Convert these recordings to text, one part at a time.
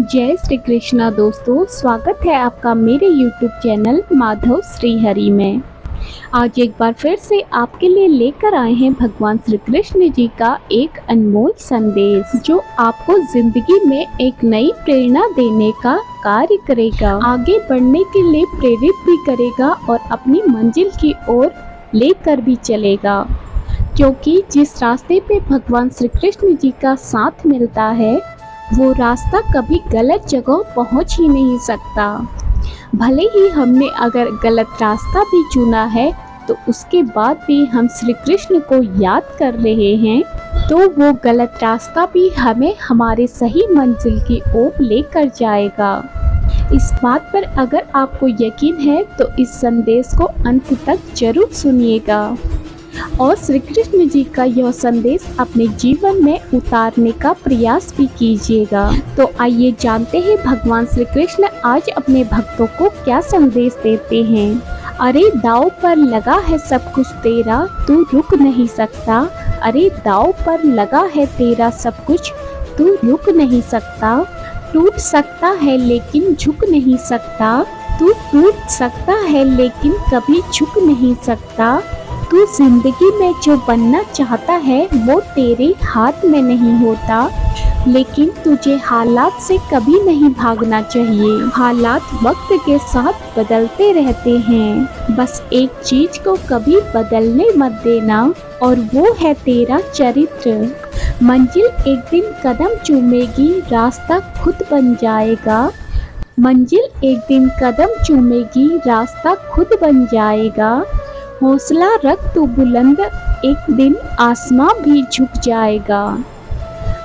जय श्री कृष्णा दोस्तों, स्वागत है आपका मेरे YouTube चैनल माधव श्री हरि में। आज एक बार फिर से आपके लिए लेकर आए हैं भगवान श्री कृष्ण जी का एक अनमोल संदेश, जो आपको जिंदगी में एक नई प्रेरणा देने का कार्य करेगा, आगे बढ़ने के लिए प्रेरित भी करेगा और अपनी मंजिल की ओर लेकर भी चलेगा। क्योंकि जिस रास्ते पे भगवान श्री कृष्ण जी का साथ मिलता है वो रास्ता कभी गलत जगह पहुंच ही नहीं सकता। भले ही हमने अगर गलत रास्ता भी चुना है तो उसके बाद भी हम श्री कृष्ण को याद कर रहे हैं तो वो गलत रास्ता भी हमें हमारे सही मंजिल की ओर लेकर जाएगा। इस बात पर अगर आपको यकीन है तो इस संदेश को अंत तक जरूर सुनिएगा और श्री कृष्ण जी का यह संदेश अपने जीवन में उतारने का प्रयास भी कीजिएगा। तो आइए जानते हैं भगवान श्री कृष्ण आज अपने भक्तों को क्या संदेश देते हैं। अरे दांव पर लगा है सब कुछ तेरा, तू रुक नहीं सकता। अरे दांव पर लगा है तेरा सब कुछ, तू रुक नहीं सकता। टूट सकता है लेकिन झुक नहीं सकता। तू टूट सकता है लेकिन कभी झुक नहीं सकता। तू जिंदगी में जो बनना चाहता है वो तेरे हाथ में नहीं होता, लेकिन तुझे हालात से कभी नहीं भागना चाहिए। हालात वक्त के साथ बदलते रहते हैं, बस एक चीज को कभी बदलने मत देना और वो है तेरा चरित्र। मंजिल एक दिन कदम चूमेगी, रास्ता खुद बन जाएगा। मंजिल एक दिन कदम चूमेगी, रास्ता खुद बन जाएगा। हौसला रख तू बुलंद, एक दिन आसमां भी झुक जाएगा।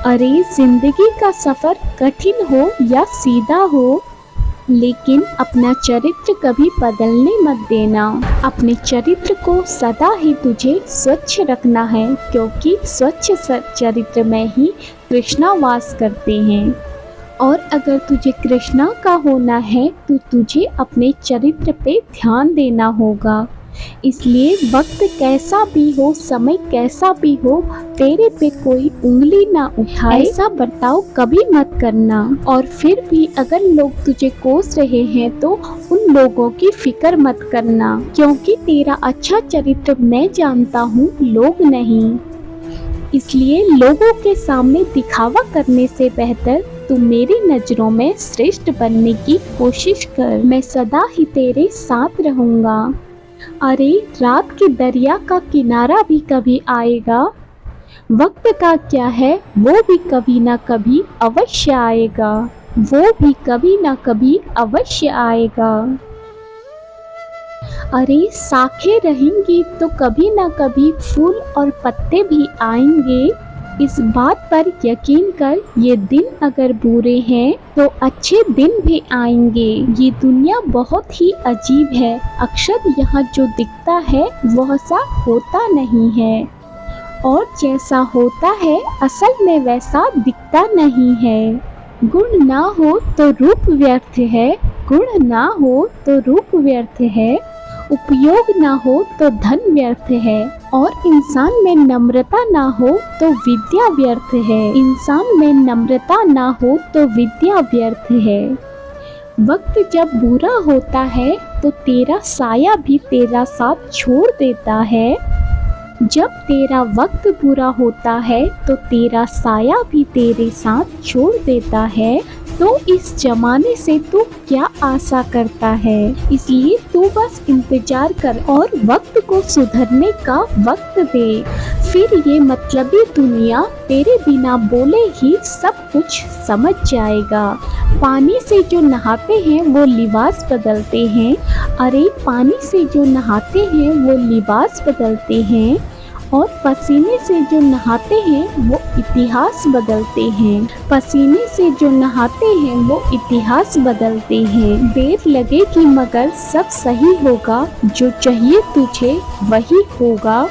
अरे जिंदगी का सफर कठिन हो या सीधा हो, लेकिन अपना चरित्र कभी बदलने मत देना। अपने चरित्र को सदा ही तुझे स्वच्छ रखना है, क्योंकि स्वच्छ चरित्र में ही कृष्णा वास करते हैं। और अगर तुझे कृष्णा का होना है तो तुझे अपने चरित्र पे ध्यान देना होगा। इसलिए वक्त कैसा भी हो, समय कैसा भी हो, तेरे पे कोई उंगली ना उठाए ऐसा बर्ताव कभी मत करना। और फिर भी अगर लोग तुझे कोस रहे हैं तो उन लोगों की फिक्र मत करना, क्योंकि तेरा अच्छा चरित्र मैं जानता हूँ, लोग नहीं। इसलिए लोगों के सामने दिखावा करने से बेहतर तू मेरी नजरों में श्रेष्ठ बनने की कोशिश कर। मैं सदा ही तेरे साथ रहूँगा। अरे रात के दरिया का किनारा भी कभी आएगा। वक्त का क्या है, वो भी कभी ना कभी अवश्य आएगा। वो भी कभी ना कभी अवश्य आएगा। अरे शाखें रहेंगी तो कभी ना कभी फूल और पत्ते भी आएंगे। इस बात पर यकीन कर, ये दिन अगर बुरे हैं तो अच्छे दिन भी आएंगे। ये दुनिया बहुत ही अजीब है। अक्सर यहाँ जो दिखता है वह सा होता नहीं है, और जैसा होता है असल में वैसा दिखता नहीं है। गुण ना हो तो रूप व्यर्थ है। गुण ना हो तो रूप व्यर्थ है। उपयोग ना हो तो धन व्यर्थ है। और इंसान में नम्रता ना हो तो विद्या व्यर्थ है। इंसान में नम्रता ना हो तो विद्या व्यर्थ है। वक्त जब बुरा होता है तो तेरा साया भी तेरा साथ छोड़ देता है। जब तेरा वक्त बुरा होता है तो तेरा साया भी तेरे साथ छोड़ देता है। तो इस जमाने से तू क्या आशा करता है? इसलिए तू बस इंतजार कर और वक्त को सुधरने का वक्त दे। फिर ये मतलबी दुनिया तेरे बिना बोले ही सब कुछ समझ जाएगा। पानी से जो नहाते हैं वो लिबास बदलते हैं। अरे पानी से जो नहाते हैं वो लिबास बदलते हैं, और पसीने से जो नहाते हैं वो इतिहास बदलते हैं। पसीने से जो नहाते हैं वो इतिहास बदलते हैं। देर लगेगी मगर सब सही होगा, जो चाहिए तुझे वही होगा।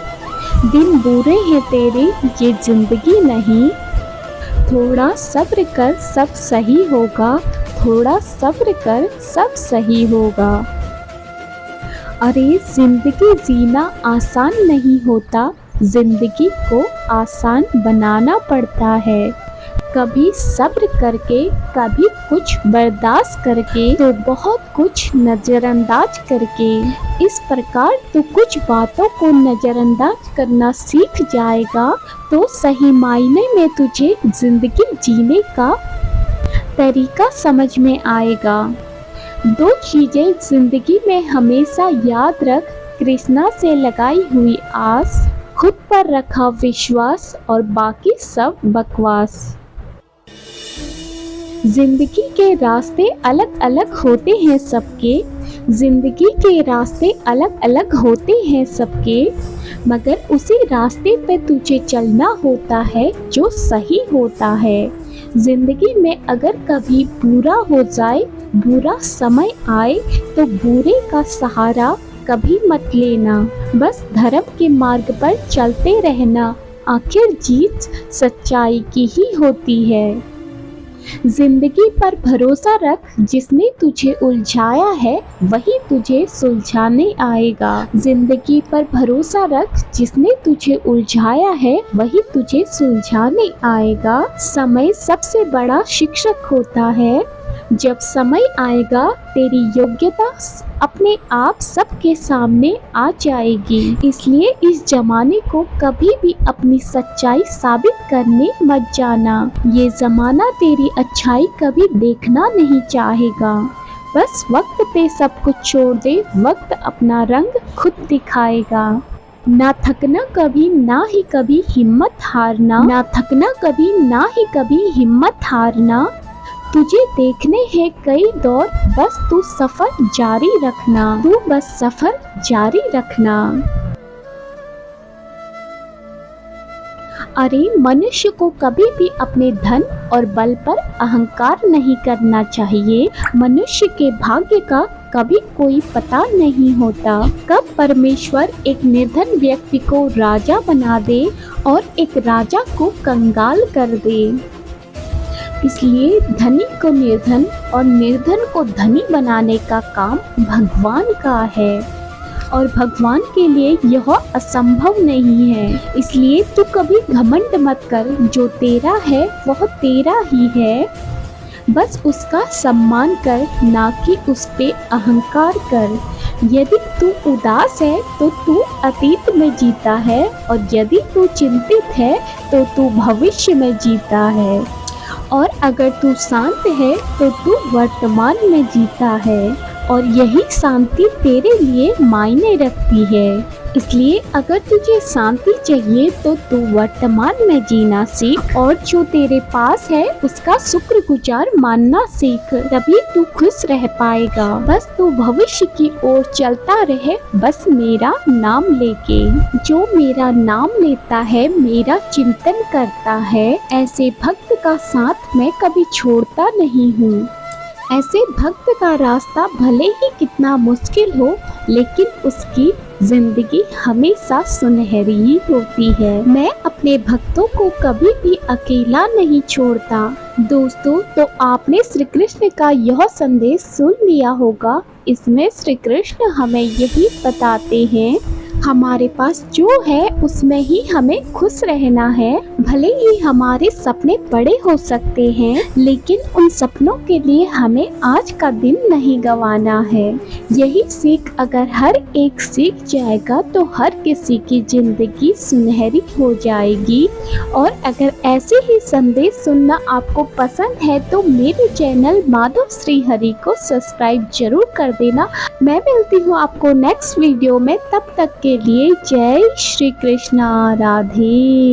दिन बुरे हैं तेरे, ये जिंदगी नहीं। थोड़ा सब्र कर सब सही होगा। थोड़ा सब्र कर सब सही होगा। अरे जिंदगी जीना आसान नहीं होता, जिंदगी को आसान बनाना पड़ता है। कभी सब्र करके, कभी कुछ बर्दाश्त करके, तो बहुत कुछ नज़रअंदाज करके। इस प्रकार तू कुछ बातों को नज़रअंदाज करना सीख जाएगा तो सही मायने में तुझे जिंदगी जीने का तरीका समझ में आएगा। 2 चीज़ें जिंदगी में हमेशा याद रख, कृष्णा से लगाई हुई आस, खुद पर रखा विश्वास और बाकी सब बकवास। जिंदगी के रास्ते अलग अलग होते हैं सबके, जिंदगी के रास्ते अलग अलग होते हैं सबके, मगर उसी रास्ते पे तुझे चलना होता है जो सही होता है। जिंदगी में अगर कभी बुरा हो जाए, बुरा समय आए, तो बुरे का सहारा कभी मत लेना, बस धर्म के मार्ग पर चलते रहना, आखिर जीत सच्चाई की ही होती है। जिंदगी पर भरोसा रख, जिसने तुझे उलझाया है वही तुझे सुलझाने आएगा। जिंदगी पर भरोसा रख, जिसने तुझे उलझाया है वही तुझे सुलझाने आएगा। समय सबसे बड़ा शिक्षक होता है, जब समय आएगा तेरी योग्यता अपने आप सबके सामने आ जाएगी। इसलिए इस जमाने को कभी भी अपनी सच्चाई साबित करने मत जाना। ये जमाना तेरी अच्छाई कभी देखना नहीं चाहेगा। बस वक्त पे सब कुछ छोड़ दे, वक्त अपना रंग खुद दिखाएगा। ना थकना कभी, ना ही कभी हिम्मत हारना, ना थकना कभी, ना ही कभी हिम्मत हारना। तुझे देखने हैं कई दौर, बस तू सफर जारी रखना, तू बस सफर जारी रखना। अरे मनुष्य को कभी भी अपने धन और बल पर अहंकार नहीं करना चाहिए। मनुष्य के भाग्य का कभी कोई पता नहीं होता, कब परमेश्वर एक निर्धन व्यक्ति को राजा बना दे और एक राजा को कंगाल कर दे। इसलिए धनी को निर्धन और निर्धन को धनी बनाने का काम भगवान का है और भगवान के लिए यह असंभव नहीं है। इसलिए तू कभी घमंड मत कर, जो तेरा है वह तेरा ही है, बस उसका सम्मान कर, ना कि उस पे अहंकार कर। यदि तू उदास है तो तू अतीत में जीता है और यदि तू चिंतित है तो तू भविष्य में जीता है, और अगर तू शांत है तो तू वर्तमान में जीता है, और यही शांति तेरे लिए मायने रखती है। इसलिए अगर तुझे शांति चाहिए तो तू वर्तमान में जीना सीख और जो तेरे पास है उसका शुक्रगुजार मानना सीख, तभी तू खुश रह पाएगा। बस तू भविष्य की ओर चलता रहे, बस मेरा नाम लेके। जो मेरा नाम लेता है, मेरा चिंतन करता है, ऐसे भक्त का साथ मैं कभी छोड़ता नहीं हूँ। ऐसे भक्त का रास्ता भले ही कितना मुश्किल हो, लेकिन उसकी जिंदगी हमेशा सुनहरी ही होती है। मैं अपने भक्तों को कभी भी अकेला नहीं छोड़ता। दोस्तों, तो आपने श्री कृष्ण का यह संदेश सुन लिया होगा। इसमें श्री कृष्ण हमें यही बताते हैं, हमारे पास जो है उसमें ही हमें खुश रहना है। भले ही हमारे सपने बड़े हो सकते हैं, लेकिन उन सपनों के लिए हमें आज का दिन नहीं गंवाना है। यही सीख अगर हर एक सीख जाएगा तो हर किसी की जिंदगी सुनहरी हो जाएगी। और अगर ऐसे ही संदेश सुनना आपको पसंद है तो मेरे चैनल माधव श्री हरि को सब्सक्राइब जरूर कर देना। मैं मिलती हूँ आपको नेक्स्ट वीडियो में, तब तक के लिए जय श्री कृष्णा, राधे।